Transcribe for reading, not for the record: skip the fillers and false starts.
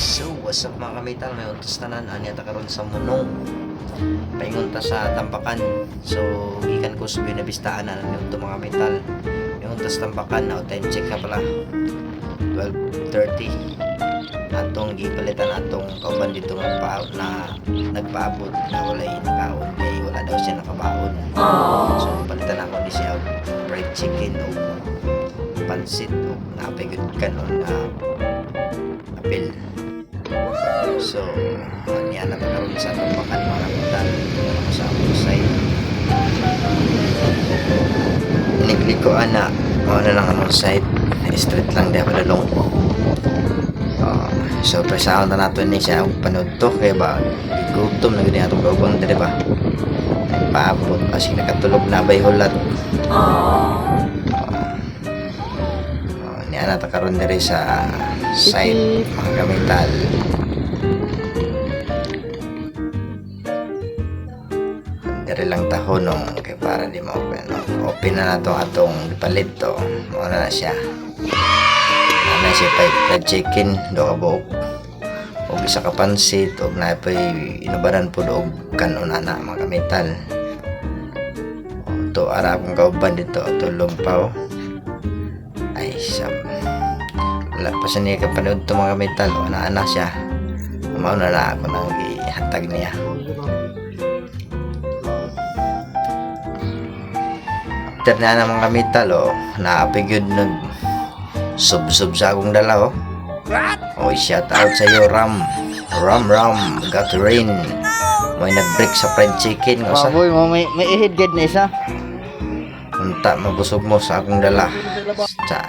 So, what's up mga kamital? May untas tanan, anya ta karon sa Munong. Paingon ta sa Tampakan. So, gikan ko sa binabistaan na nito mga kamital. Yung untas Tampakan, na time check na pala. 12:30. Atong gipalitan atong kauban dito nagpaabot na wala nakaon kay wala daw siya nakabaon. So, palitan ako ni siya fried chicken o pansit o napigod kanon na apil. So, niya na karon sa Tampakan mga kapital sa among side. Iniklik ko ana, na lang among side. Street lang di ako dalong. So, presahon na nato ni siya panood to kaya ba igutom na ganyan atong kaubang dali ba? Nagpaabot kasi nakatulog na bay hulat. Niya na karon diri sa side mga kapital. Dari lang tahonong kay para di ma-open. Open na nato atong ipalit to. Muna na siya. Ano siya fried chicken do ka buok. O isa ka pansit o na pa inubaran po do kanon ana mga kamital. To ara akong kauban dito tulog pa o. Ay sam. Wala pa siya niya kapanood to mga kamital o ana siya. Mauna na ako nang ihatag niya. After na naman kami talo, naapigod nag sub-sub sa akong dala oh. Oh, shout out sa iyo Ram, got rain. May nag-break sa fried chicken ko sa. Baboy mo may ihid gid na isa. Unta mabusog mo sa akong dala. Sa